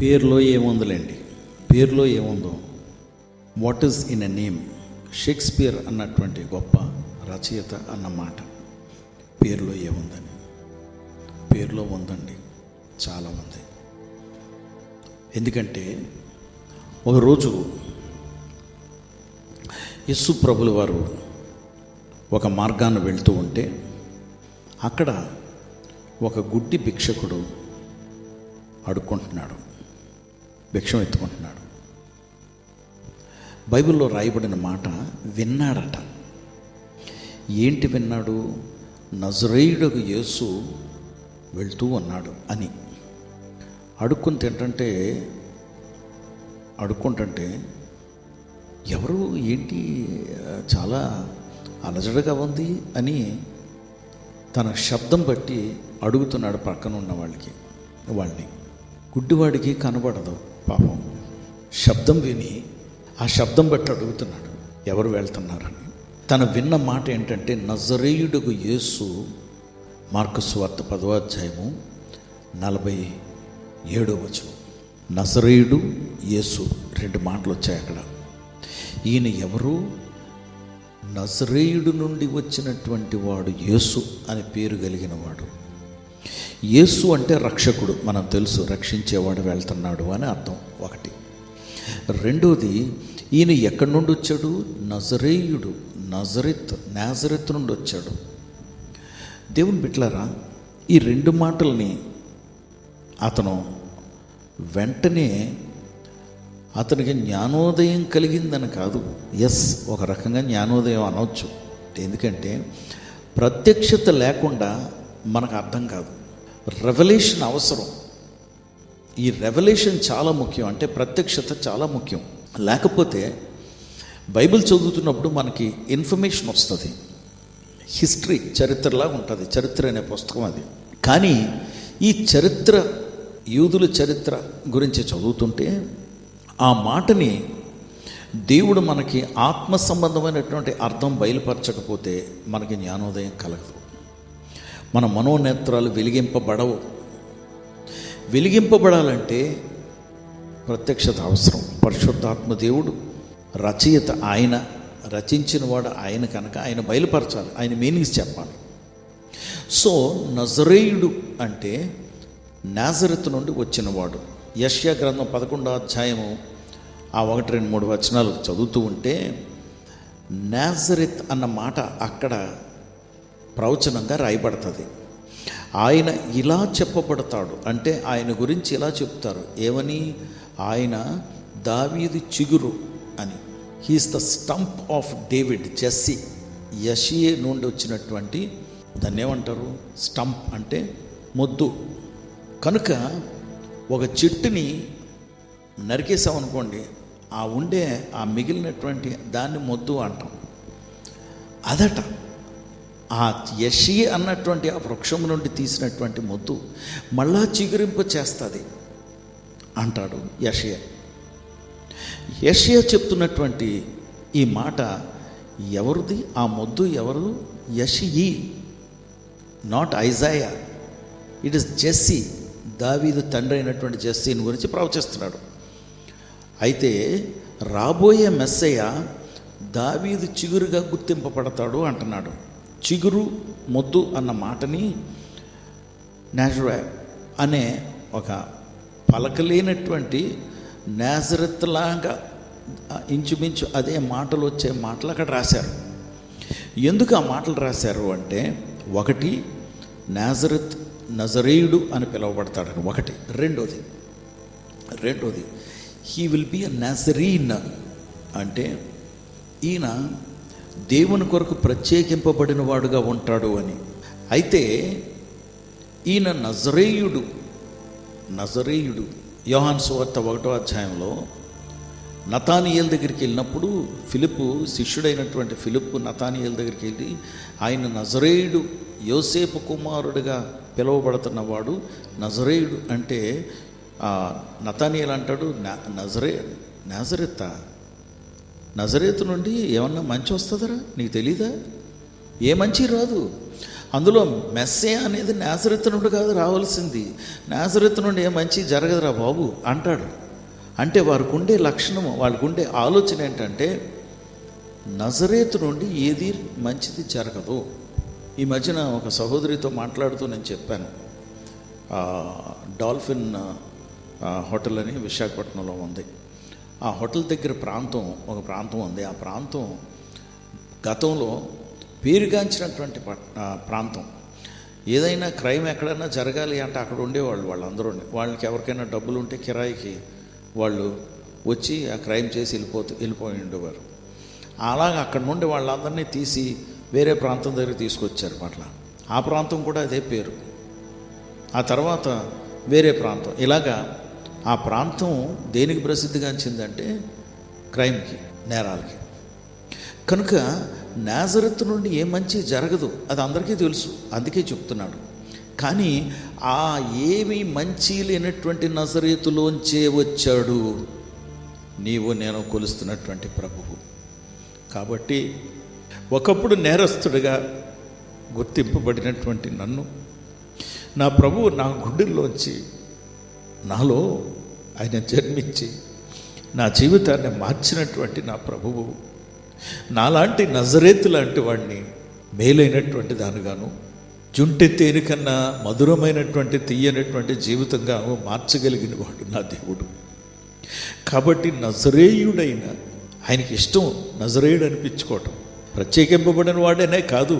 పేరులో ఏముందిలేండి, పేరులో ఏముందో. What is in a name? Shakespeare అన్నటువంటి గొప్ప రచయిత అన్న మాట. పేరులో ఏముందని. పేరులో ఉందండి, చాలా ఉంది. ఎందుకంటే ఒకరోజు యేసు ప్రభుల వారు ఒక మార్గాన్ని వెళ్తూ ఉంటే అక్కడ ఒక గుడ్డి భిక్షకుడు అడుక్కుంటున్నాడు, భిక్షం ఎత్తుకుంటున్నాడు. బైబిల్లో రాయబడిన మాట విన్నాడట. ఏంటి విన్నాడు? నజరేయుడగు యేసు వెళ్తూ ఉన్నాడు అని. అడుక్కుంటుంటే ఎవరు ఏంటి చాలా అలజడగా ఉంది అని తన శబ్దం బట్టి అడుగుతున్నాడు పక్కన ఉన్న వాళ్ళని. గుడ్డివాడికి కనబడదు పాపం. శబ్దం విని ఆ శబ్దం బట్టి అడుగుతున్నాడు ఎవరు వెళ్తున్నారని. తను విన్న మాట ఏంటంటే నజరేయుడుగు యేసు, మార్కు సువార్త 10వ అధ్యాయము 47వ వచనం. నజరేయుడు యేసు, 2 మాటలు వచ్చాయి అక్కడ. ఈయన ఎవరు? నజరేయుడు నుండి వచ్చినటువంటి వాడు యేసు అని పేరు కలిగిన వాడు. యేసు అంటే రక్షకుడు, మనం తెలుసు, రక్షించేవాడు వెళ్తున్నాడు అని అర్థం ఒకటి. రెండోది, ఈయన ఎక్కడి నుండి వచ్చాడు? నజరేయుడు, నాజరెత్ నుండి వచ్చాడు. దేవుని బిడ్డలారా, ఈ 2 మాటల్ని అతను వెంటనే అతనికి జ్ఞానోదయం కలిగిందని కాదు. ఒక రకంగా జ్ఞానోదయం అనవచ్చు. ఎందుకంటే ప్రత్యక్షత లేకుండా మనకు అర్థం కాదు. రెవల్యూషన్ అవసరం. ఈ రెవల్యూషన్ చాలా ముఖ్యం. అంటే ప్రత్యక్షత చాలా ముఖ్యం. లేకపోతే బైబిల్ చదువుతున్నప్పుడు మనకి ఇన్ఫర్మేషన్ వస్తుంది. హిస్టరీ, చరిత్రలా ఉంటుంది. చరిత్ర అనే పుస్తకం అది. కానీ ఈ చరిత్ర, యూదుల చరిత్ర గురించి చదువుతుంటే ఆ మాటని దేవుడు మనకి ఆత్మ సంబంధమైనటువంటి అర్థం బయలుపరచకపోతే మనకి జ్ఞానోదయం కలగదు. మన మనోనేత్రాలు వెలిగింపబడవు. వెలిగింపబడాలంటే ప్రత్యక్షత అవసరం. పరిశుద్ధాత్మ దేవుడు రచయిత, ఆయన రచించిన వాడు ఆయన కనుక ఆయన బయలుపరచాలి, ఆయన మీనింగ్స్ చెప్పాలి. సో నజరేయుడు అంటే నాజరెత్ నుండి వచ్చినవాడు. యెషయా గ్రంథం 11వ అధ్యాయము 1, 2, 3 వచనాలు చదువుతూ ఉంటే నాజరెత్ అన్న మాట అక్కడ ప్రవచనంగా రాయబడుతుంది. ఆయన ఇలా చెప్పబడతాడు అంటే ఆయన గురించి ఇలా చెప్తారు. ఏమని? ఆయన దావీదు చిగురు అని. He is the stump of David, Jesse. యెషయా నుండి వచ్చినటువంటి, దాన్ని ఏమంటారు? స్టంప్ అంటే మొద్దు. కనుక ఒక చెట్టుని నరికేసామనుకోండి, ఆ మిగిలినటువంటి దాన్ని మొద్దు అంటాం. అదట ఆ యెషయా అన్నటువంటి ఆ వృక్షం నుండి తీసినటువంటి మొద్దు మళ్ళా చిగురింప చేస్తుంది అంటాడు యెషయా. యెషయా చెప్తున్నటువంటి ఈ మాట ఎవరిది? ఆ మొద్దు ఎవరు? యెషయీ, not Isaiah. It is Jesse. దావీదు తండ్రి అయినటువంటి జెస్సీని గురించి ప్రవచిస్తున్నాడు. అయితే రాబోయే మెస్సయ్య దావీదు చిగురుగా గుర్తింపబడతాడు అంటున్నాడు. చిగురు, మొద్దు అన్న మాటని నాజరేత్ అనే ఒక పలకలేనటువంటి నాజరెత్ లాగా ఇంచుమించు అదే మాటలు వచ్చే మాటలు అక్కడ రాశారు. ఎందుకు ఆ మాటలు రాశారు అంటే, ఒకటి నజరేయుడు అని పిలువబడతాడని ఒకటి. రెండోది హీ విల్ బి అ నాజరీన్ అంటే ఈయన దేవుని కొరకు ప్రత్యేకింపబడిన వాడుగా ఉంటాడు అని. అయితే ఈయన నజరేయుడు. యోహాను సువార్త 1వ అధ్యాయంలో నతానియేలు దగ్గరికి వెళ్ళినప్పుడు ఫిలిప్పు, శిష్యుడైనటువంటి ఫిలిప్పు నతానియేలు దగ్గరికి వెళ్ళి, ఆయన నజరేయుడు, యోసేపు కుమారుడిగా పిలువబడుతున్నవాడు నజరేయుడు అంటే నతానియేలు అంటాడు, నజరేతు నుండి ఏమన్నా మంచి వస్తుందరా? నీకు తెలీదా? ఏ మంచి రాదు. అందులో మెస్సే అనేది నాజరేతు నుండి కాదు రావాల్సింది, నాజరేతు నుండి ఏ మంచి జరగదురా బాబు అంటాడు. అంటే వారికి ఉండే లక్షణము, వాళ్ళకు ఉండే ఆలోచన ఏంటంటే నజరేతు నుండి ఏది మంచిది జరగదు. ఈ మధ్యన ఒక సహోదరితో మాట్లాడుతూ నేను చెప్పాను, డాల్ఫిన్ హోటల్ అని విశాఖపట్నంలో ఉంది. ఆ హోటల్ దగ్గర ఒక ప్రాంతం ఉంది. ఆ ప్రాంతం గతంలో పేరుగాంచినటువంటి ప్రాంతం. ఏదైనా క్రైమ్ ఎక్కడైనా జరగాలి అంటే అక్కడ ఉండేవాళ్ళు వాళ్ళందరూ. వాళ్ళకి ఎవరికైనా డబ్బులు ఉంటే కిరాయికి వాళ్ళు వచ్చి ఆ క్రైమ్ చేసి వెళ్ళిపోయి ఉండేవారు. అలాగ అక్కడ నుండి వాళ్ళందరినీ తీసి వేరే ప్రాంతం దగ్గర తీసుకొచ్చారు. అట్లా ఆ ప్రాంతం కూడా అదే పేరు. ఆ తర్వాత వేరే ప్రాంతం, ఇలాగా ఆ ప్రాంతం దేనికి ప్రసిద్ధిగాంచిందంటే క్రైమ్కి, నేరాలకి. కనుక నాజరేతు నుండి ఏ మంచి జరగదు, అది అందరికీ తెలుసు. అందుకే చెప్తున్నాడు. కానీ ఆ ఏమి మంచి లేనటువంటి నజరేతులోంచే వచ్చాడు నీవు నేను కొలుస్తున్నటువంటి ప్రభువు. కాబట్టి ఒకప్పుడు నేరస్తుడిగా గుర్తింపబడినటువంటి నన్ను నా ప్రభువు నా గుండెల్లోంచి నాలో ఆయన జన్మించి నా జీవితాన్ని మార్చినటువంటి నా ప్రభువు నాలాంటి నజరేతు లాంటి వాడిని మేలైనటువంటి దానిగాను, జుంటె తేనెకన్నా మధురమైనటువంటి తీయనటువంటి జీవితంగా మార్చగలిగిన వాడు నా దేవుడు. కాబట్టి నజరేయుడైన ఆయనకి ఇష్టం నజరేయుడు అనిపించుకోవటం. ప్రత్యేకింపబడిన వాడనే కాదు,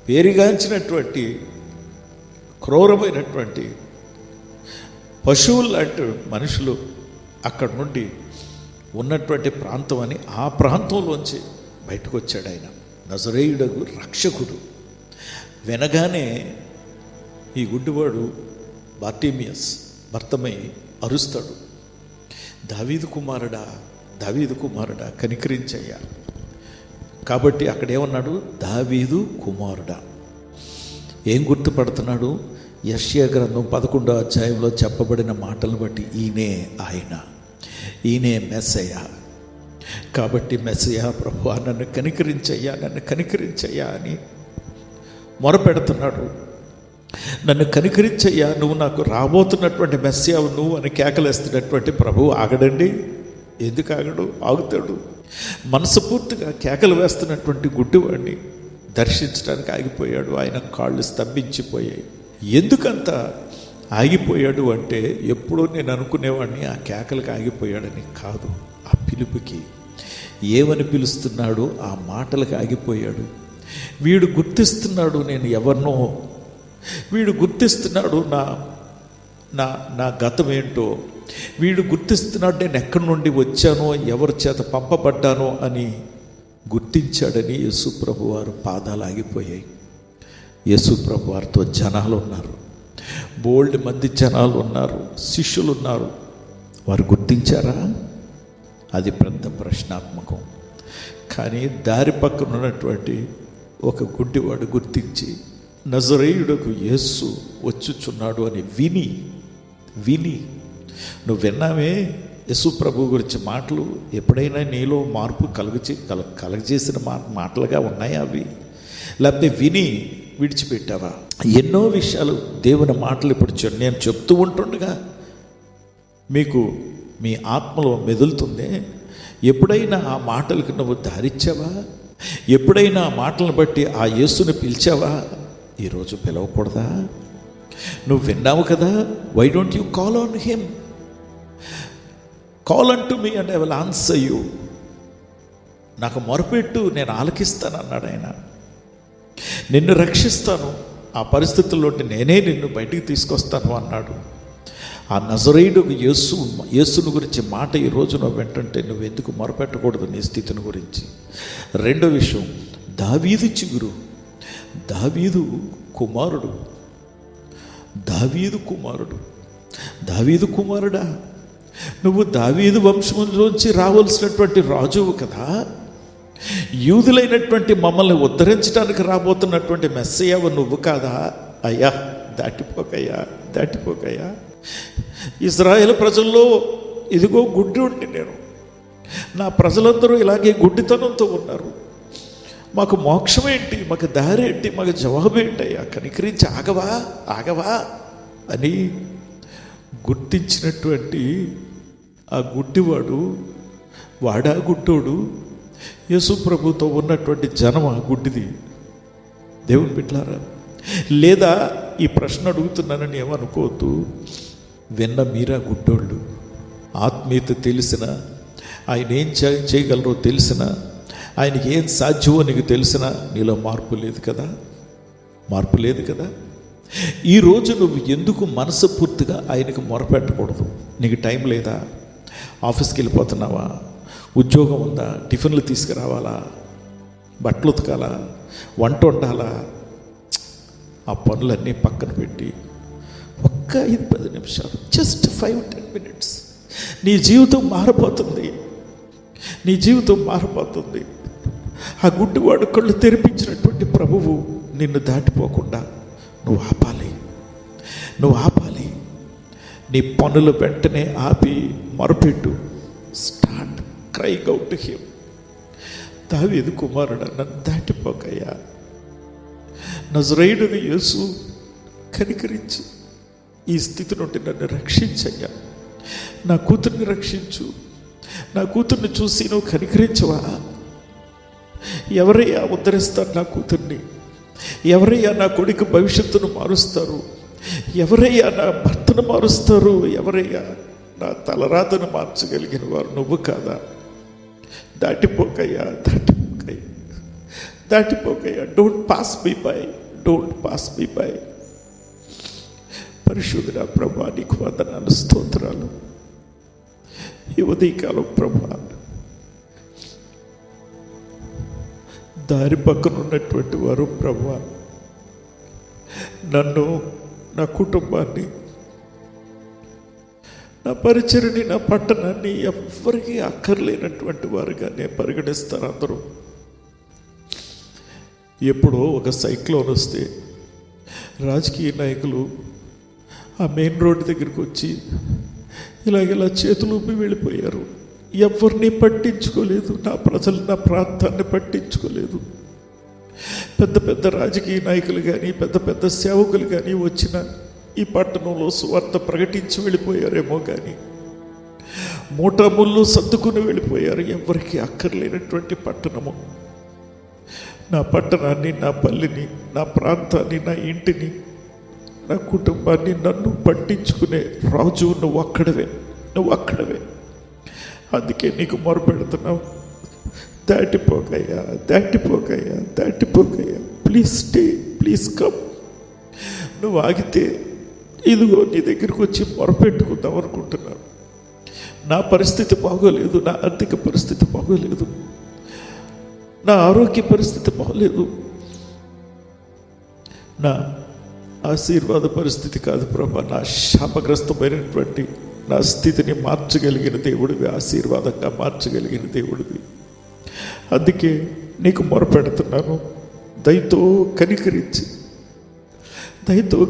పేరుగాంచినటువంటి క్రూరమైనటువంటి పశువులు లాంటి మనుషులు అక్కడ నుండి ఉన్నటువంటి ప్రాంతం అని ఆ ప్రాంతంలోంచి బయటకు వచ్చాడు ఆయన. నజరేయుడగు రక్షకుడు. వినగానే ఈ గుడ్డివాడు బార్టిమియస్ భర్తమై అరుస్తాడు, దావీదు కుమారుడా, దావీదు కుమారుడా కనికరించయ్యా. కాబట్టి అక్కడ ఏమన్నాడు? దావీదు కుమారుడా. ఏం గుర్తుపడుతున్నాడు? యెషయా గ్రంథం 11వ అధ్యాయంలో చెప్పబడిన మాటలను బట్టి ఈయనే ఆయన, ఈయనే మెస్సయ్య. కాబట్టి మెస్సయ్య ప్రభువా నన్ను కనికరించయ్యా, నన్ను కనికరించయ్యా అని మొరపెడుతున్నాడు. నన్ను కనికరించయ్యా, నువ్వు నాకు రాబోతున్నటువంటి మెస్సయ్య నువ్వు అని కేకలేస్తున్నటువంటి ప్రభువు ఆగడండి. ఎందుకు ఆగడు? ఆగుతాడు. మనస్ఫూర్తిగా కేకలు వేస్తున్నటువంటి గుడ్డివాడిని దర్శించడానికి ఆగిపోయాడు. ఆయన కాళ్ళు స్తంభించిపోయాయి. ఎందుకంత ఆగిపోయాడు అంటే, ఎప్పుడో నేను అనుకునేవాడిని ఆ కేకలకు ఆగిపోయాడని కాదు, ఆ పిలుపుకి ఏమని పిలుస్తున్నాడు ఆ మాటలకు ఆగిపోయాడు. వీడు గుర్తిస్తున్నాడు నేను ఎవరినో, వీడు గుర్తిస్తున్నాడు నా నా నా గతం ఏంటో, వీడు గుర్తిస్తున్నాడు నేను ఎక్కడి నుండి వచ్చానో, ఎవరి చేత పంపబడ్డానో అని గుర్తించాడని యేసుప్రభు వారు పాదాలు ఆగిపోయాయి. యేసుప్రభు వారితో జనాలు ఉన్నారు, బోల్డ్ మంది జనాలు ఉన్నారు, శిష్యులు ఉన్నారు. వారు గుర్తించారా? అది పెద్ద ప్రశ్నాత్మకం. కానీ దారి పక్కన ఉన్నటువంటి ఒక గుడ్డివాడు గుర్తించి నజరేయుడకు యేసు వచ్చుచున్నాడు అని విని నువ్వు విన్నావే యేసు ప్రభు గురించి మాటలు, ఎప్పుడైనా నీలో మార్పు కలగజేసిన మాటలుగా ఉన్నాయా అవి? లేకపోతే విని విడిచిపెట్టావా? ఎన్నో విషయాలు దేవుని మాటలు ఇప్పుడు నేను చెప్తూ ఉంటుండగా మీకు మీ ఆత్మలో మెదులుతుంది. ఎప్పుడైనా ఆ మాటలకు నువ్వు దారిచ్చావా? ఎప్పుడైనా ఆ మాటలను బట్టి ఆ యేసుని పిలిచావా? ఈరోజు పిలవకూడదా? నువ్వు విన్నావు కదా, why don't you call on him? Call unto me and I will answer you. నాకు మొరపెట్టు, నేను ఆలకిస్తాను అన్నాడు ఆయన. నిన్ను రక్షిస్తాను, ఆ పరిస్థితుల్లోంటి నేనే నిన్ను బయటికి తీసుకొస్తాను అన్నాడు. ఆ నజరేయుడు యేసును గురించి మాట ఈరోజు నువ్వు వెంటంటే నువ్వు ఎందుకు మొరపెట్టకూడదు నీ స్థితిని గురించి? రెండో విషయం, దావీదు చిగురు, దావీదు కుమారుడు, దావీదు కుమారుడా, నువ్వు దావీదు వంశంలోంచి రావాల్సినటువంటి రాజువు కదా. యూదులైనటువంటి మమ్మల్ని ఉద్ధరించడానికి రాబోతున్నటువంటి మెస్సయ్యవు నువ్వు కాదా? అయ్యా దాటిపోకయ్యా. ఇజ్రాయేల్ ప్రజల్లో ఇదిగో గుడ్డి ఉండి నేను, నా ప్రజలందరూ ఇలాగే గుడ్డితనంతో ఉన్నారు. మాకు మోక్షం ఏంటి, మాకు దారి ఏంటి, మాకు జవాబు ఏంటయ్యా, కనికరించి ఆగవా అని గుర్తించినటువంటి ఆ గుడ్డివాడు, వాడా గుడ్డోడు, యేసు ప్రభుతో ఉన్నటువంటి జనం ఆ గుడ్డిది. దేవుని బిడ్డలారా, లేదా ఈ ప్రశ్న అడుగుతున్నానని ఏమనుకోవద్దు. విన్న మీరా గుడ్డోళ్ళు, ఆత్మీయత తెలిసిన, ఆయన ఏం చేయగలరో తెలిసిన, ఆయనకి ఏం సాధ్యమో నీకు తెలిసిన, నీలో మార్పు లేదు కదా. ఈరోజు నువ్వు ఎందుకు మనస్ఫూర్తిగా ఆయనకు మొరపెట్టకూడదు? నీకు టైం లేదా? ఆఫీస్కి వెళ్ళిపోతున్నావా? ఉద్యోగం ఉందా? టిఫిన్లు తీసుకురావాలా? బట్టలు ఉతకాలా? వంట వండాలా? ఆ పనులన్నీ పక్కన పెట్టి ఒక్క 5-10 నిమిషాలు, జస్ట్ 5-10 minutes, నీ జీవితం మారిపోతుంది. ఆ గుడ్డివాడు కళ్ళు తెరిపించినటువంటి ప్రభువు నిన్ను దాటిపోకుండా నువ్వు ఆపాలి. నీ పనులు వెంటనే ఆపి మొరపెట్టు. Start crying out to him. దావీదు కుమారుడా, నన్ను దాటిపోకయ్యా. నజరేయుడైన యేసు, కనికరించి ఈ స్థితి నుండి నన్ను రక్షించయ్యా. నా కూతుర్ని రక్షించు. నా కూతుర్ని చూసి నువ్వు కనికరించవా? ఎవరయ్యా ఉద్ధరిస్తారు నా కూతుర్ని? ఎవరయ్యా నా కొడుకు భవిష్యత్తును మారుస్తారు? ఎవరయ్యా నా భర్తను మారుస్తారు? ఎవరయ్యా నా తలరాతను మార్చగలిగిన వారు? నువ్వు కాదా? దాటిపోకయ్యా. Don't pass me by. పరిశుద్ధుడా ప్రభా, నీకు వందనాలు, స్తోత్రాలు. ఈ ఉదయకాలం ప్రభా, దారి పక్కన ఉన్నటువంటి వారు ప్రభా, నన్ను, నా కుటుంబాన్ని, నా పరిచర్ని, నా పట్టణాన్ని ఎవ్వరికీ అక్కర్లేనటువంటి వారుగా నేను పరిగణిస్తాను. అందరూ ఎప్పుడో ఒక సైక్లోన్ వస్తే రాజకీయ నాయకులు ఆ మెయిన్ రోడ్డు దగ్గరికి వచ్చి ఇలా చేతులు ఊపి వెళ్ళిపోయారు. ఎవరిని పట్టించుకోలేదు. నా ప్రజలు, నా ప్రాంతాన్ని పట్టించుకోలేదు. పెద్ద రాజకీయ నాయకులు కానీ, పెద్ద సేవకులు కానీ వచ్చిన ఈ పట్టణంలో సువార్త ప్రకటించి వెళ్ళిపోయారేమో కానీ మూటముళ్ళు సర్దుకుని వెళ్ళిపోయారు. ఎవరికి అక్కర్లేనటువంటి పట్టణము. నా పట్టణాన్ని, నా పల్లిని, నా ప్రాంతాన్ని, నా ఇంటిని, నా కుటుంబాన్ని, నన్ను పట్టించుకునే రాజు నువ్వు ఒక్కడవే. అందుకే నీకు మొరపెడుతున్నావు. దాటిపోకయ్యా. Please come. నువ్వు ఆగితే ఇదిగో నీ దగ్గరికి వచ్చి మొరపెట్టుకుందాం అనుకుంటున్నాను. నా పరిస్థితి బాగోలేదు, నా ఆర్థిక పరిస్థితి బాగోలేదు, నా ఆరోగ్య పరిస్థితి బాగోలేదు, నా ఆశీర్వాద పరిస్థితి కాదు ప్రభా, నా శాపగ్రస్తమైనటువంటి నా స్థితిని మార్చగలిగిన దేవుడివి, ఆశీర్వాదంగా మార్చగలిగిన దేవుడివి. అందుకే నీకు మొరపెడుతున్నాను. దయతో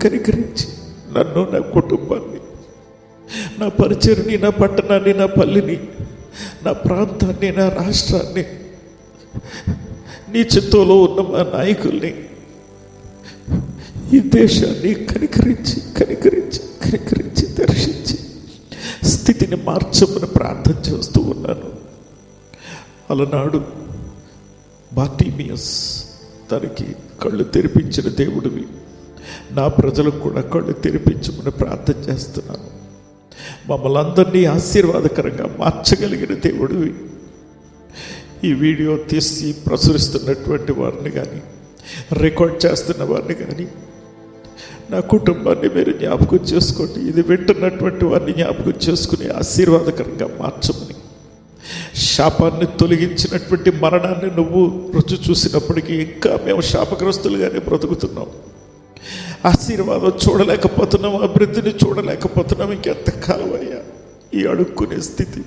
కనికరించి నన్ను, నా కుటుంబాన్ని, నా పరిచర్ని, నా పట్టణాన్ని, నా పల్లిని, నా ప్రాంతాన్ని, నా రాష్ట్రాన్ని, నీ చిత్తంలో ఉన్న మా నాయకుల్ని, ఈ దేశాన్ని కనికరించి దర్శించి స్థితిని మార్చమని ప్రార్థన చేస్తూ ఉన్నాను. అలనాడు బార్టిమియస్, తనకి కళ్ళు తెరిపించిన దేవుడివి. నా ప్రజలకు కూడా కళ్ళు తెరిపించమని ప్రార్థన చేస్తున్నాను. మమ్మల్ని అందరినీ ఆశీర్వాదకరంగా మార్చగలిగిన దేవుడివి. ఈ వీడియో తీసి ప్రచురిస్తున్నటువంటి వారిని కానీ, రికార్డ్ చేస్తున్న వారిని కానీ, నా కుటుంబాన్ని మీరు జ్ఞాపకం చేసుకోండి. ఇది వింటున్నటువంటి వారిని జ్ఞాపకం చేసుకుని ఆశీర్వాదకరంగా మార్చమని, శాపాన్ని తొలగించినటువంటి మరణాన్ని నువ్వు రుచి చూసినప్పటికీ ఇంకా మేము శాపగ్రస్తులుగానే బ్రతుకుతున్నాం. ఆశీర్వాదం చూడలేకపోతున్నాం, అభివృద్ధిని చూడలేకపోతున్నాం. ఇంకెంతకాలం అయ్యా ఈ అడుక్కునే స్థితి?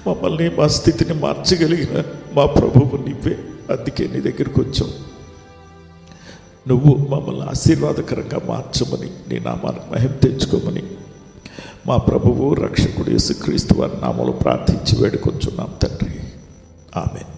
మమ్మల్ని, మా స్థితిని మార్చగలిగిన మా ప్రభువు నీవే. అందుకే నీ దగ్గరికి వచ్చాం. నువ్వు మమ్మల్ని ఆశీర్వాదకరంగా మార్చమని, నీ నామానికి మహిమ తెచ్చుకోమని మా ప్రభువు రక్షకుడు యేసుక్రీస్తు వారి నామములో ప్రార్థించి వేడుకొంచున్నాం తండ్రి. ఆమేన్.